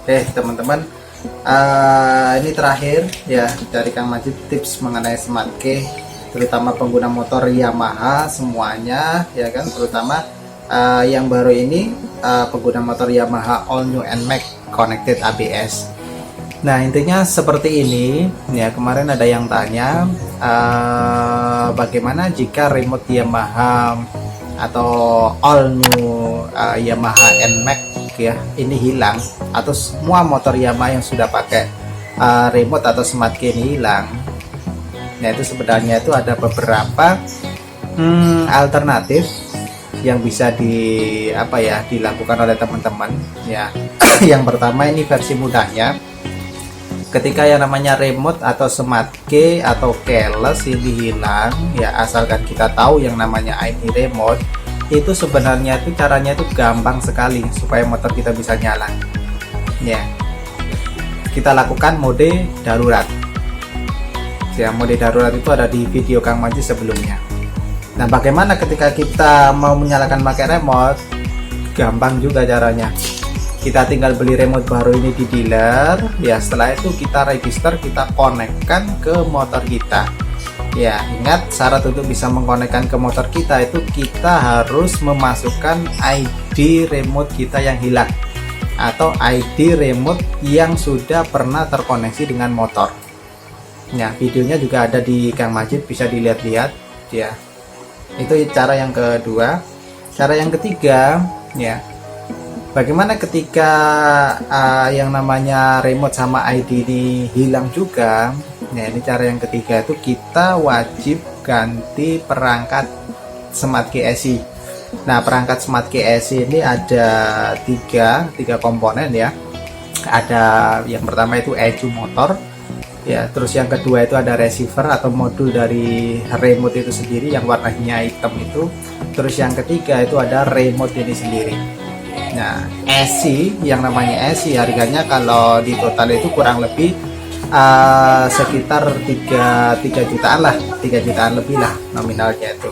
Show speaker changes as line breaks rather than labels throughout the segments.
Oke teman-teman, ini terakhir ya dari Kang Majid tips mengenai smart key, terutama pengguna motor Yamaha semuanya ya kan, terutama yang baru ini pengguna motor Yamaha All New NMAX Connected ABS. Nah intinya seperti ini ya. Kemarin ada yang tanya bagaimana jika remote Yamaha atau All New Yamaha NMAX ya ini hilang, atau semua motor Yamaha yang sudah pakai remote atau smart key ini hilang. Nah itu sebenarnya itu ada beberapa alternatif yang bisa dilakukan oleh teman-teman ya. Yang pertama, ini versi mudahnya, ketika yang namanya remote atau smart key atau keyless ini hilang ya, asalkan kita tahu yang namanya ID remote, itu sebenarnya itu caranya itu gampang sekali supaya motor kita bisa nyala ya. Kita lakukan mode darurat ya. Mode darurat itu ada di video Kang Majid sebelumnya. Nah bagaimana ketika kita mau menyalakan pakai remote? Gampang juga caranya. Kita tinggal beli remote baru ini di dealer ya. Setelah itu kita register, kita konekkan ke motor kita ya. Ingat, syarat untuk bisa mengkonekkan ke motor kita itu kita harus memasukkan ID remote kita yang hilang atau ID remote yang sudah pernah terkoneksi dengan motor. Nah videonya juga ada di Kang Majid, bisa dilihat-lihat ya. Itu cara yang kedua. Cara yang ketiga ya, bagaimana ketika yang namanya remote sama ID ini hilang juga. Nah ini cara yang ketiga, itu kita wajib ganti perangkat smart key ECI. Nah perangkat smart key ECI ini ada tiga komponen ya. Ada yang pertama itu ECU motor ya, terus yang kedua itu ada receiver atau modul dari remote itu sendiri yang warnanya hitam itu, terus yang ketiga itu ada remote ini sendiri. Nah ECI, yang namanya ECI harganya kalau di total itu kurang lebih sekitar 3 jutaan lah, 3 jutaan lebih lah nominalnya itu.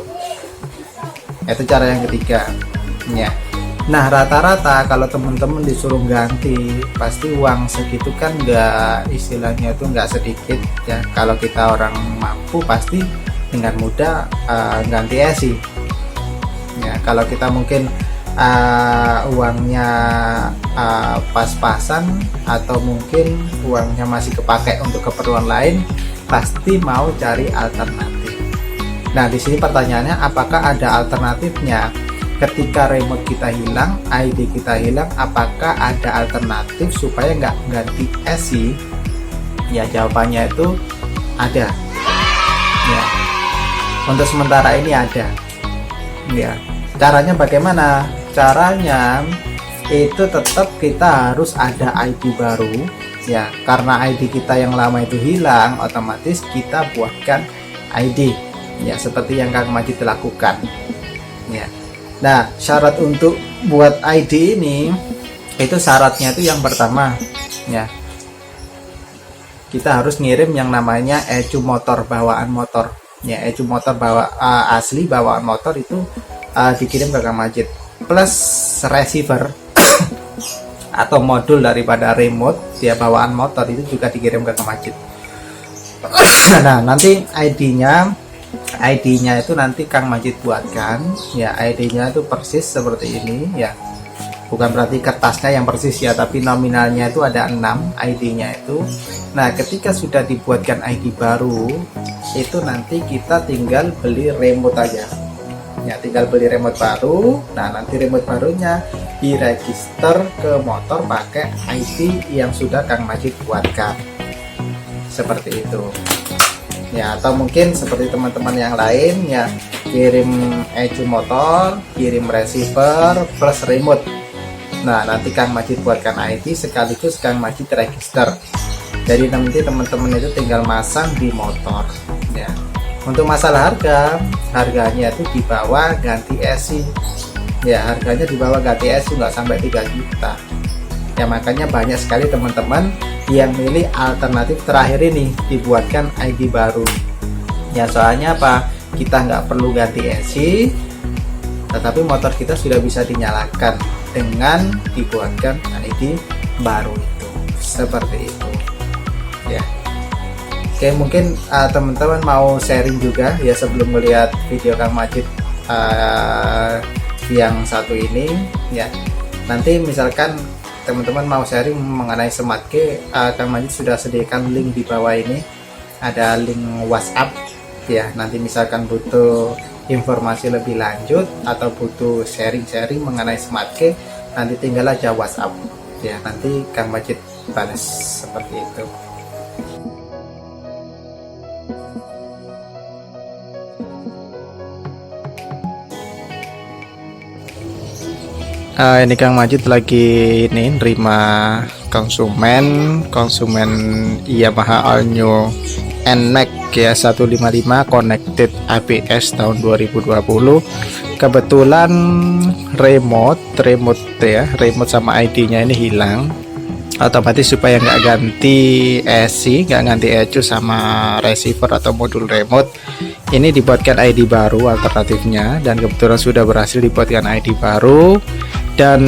Itu cara yang ketiga ya. Nah rata-rata kalau teman-teman disuruh ganti, pasti uang segitu kan nggak, istilahnya itu nggak sedikit ya. Kalau kita orang mampu pasti dengan mudah ganti ECI ya. Kalau kita mungkin uangnya pas-pasan atau mungkin uangnya masih kepakai untuk keperluan lain, pasti mau cari alternatif. Nah di sini pertanyaannya, apakah ada alternatifnya ketika remote kita hilang, ID kita hilang? Apakah ada alternatif supaya nggak ganti ECI? Ya jawabannya itu ada ya. Untuk sementara ini ada ya. Caranya bagaimana? Caranya itu tetap kita harus ada ID baru ya, karena ID kita yang lama itu hilang, otomatis kita buatkan ID ya, seperti yang Kang Majid lakukan ya. Nah syarat untuk buat ID ini, itu syaratnya itu yang pertama ya, kita harus ngirim yang namanya ECU motor, bawaan motor ya. ECU motor asli bawaan motor itu dikirim ke Kang Majid, plus receiver atau modul daripada remote ya, bawaan motor itu juga dikirim ke Kang Majid. Nah nanti ID-nya itu nanti Kang Majid buatkan ya. ID-nya itu persis seperti ini ya, bukan berarti kertasnya yang persis ya, tapi nominalnya itu ada 6 ID-nya itu. Nah ketika sudah dibuatkan ID baru itu, nanti kita tinggal beli remote aja ya, tinggal beli remote baru. Nah nanti remote barunya diregister ke motor pakai ID yang sudah Kang Majid buatkan, seperti itu ya. Atau mungkin seperti teman-teman yang lain ya, kirim ECU motor, kirim receiver plus remote. Nah nanti Kang Majid buatkan ID sekaligus Kang Majid register, jadi nanti teman-teman itu tinggal masang di motor ya. Untuk masalah harganya itu di bawah ganti ECI ya, harganya di bawah ganti ECI, nggak sampai 3 juta ya. Makanya banyak sekali teman-teman yang milih alternatif terakhir ini, dibuatkan ID baru ya. Soalnya apa? Kita nggak perlu ganti ECI, tetapi motor kita sudah bisa dinyalakan dengan dibuatkan ID baru itu. seperti itu ya. Oke, mungkin teman-teman mau sharing juga ya sebelum melihat video Kang Majid yang satu ini ya. Nanti misalkan teman-teman mau sharing mengenai Smart Key, Kang Majid sudah sediakan link di bawah ini, ada link WhatsApp ya. Nanti misalkan butuh informasi lebih lanjut atau butuh sharing-sharing mengenai Smart Key, nanti tinggal aja WhatsApp ya, nanti Kang Majid balas seperti itu. Ini Kang Majid lagi ini nerima konsumen Yamaha All New NMAX ya 155 connected ABS tahun 2020. Kebetulan remote sama ID-nya ini hilang, otomatis supaya nggak ganti ESI, nggak ganti ECU sama receiver atau modul remote, ini dibuatkan ID baru alternatifnya, dan kebetulan sudah berhasil dibuatkan ID baru. Dan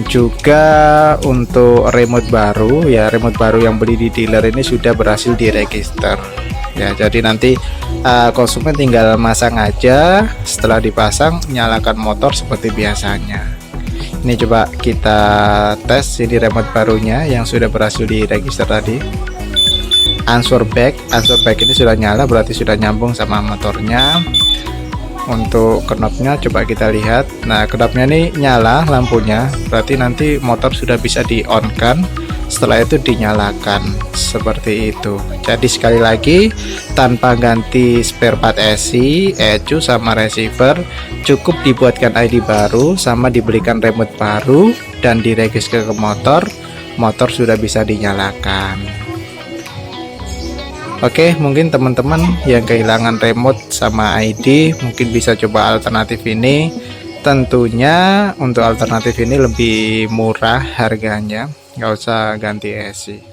juga untuk remote baru ya, remote baru yang beli di dealer ini sudah berhasil diregister ya. Jadi nanti konsumen tinggal masang aja, setelah dipasang nyalakan motor seperti biasanya. Ini coba kita tes ini remote barunya yang sudah berhasil diregister tadi. Answer back ini sudah nyala, berarti sudah nyambung sama motornya. Untuk knopnya coba kita lihat. Nah, knopnya ini nyala lampunya, berarti nanti motor sudah bisa di on kan, setelah itu dinyalakan seperti itu. Jadi sekali lagi, tanpa ganti spare part ESI, ECU sama receiver, cukup dibuatkan ID baru sama dibelikan remote baru dan diregister ke motor sudah bisa dinyalakan. Oke, mungkin teman-teman yang kehilangan remote sama ID mungkin bisa coba alternatif ini. Tentunya untuk alternatif ini lebih murah harganya, nggak usah ganti ESI.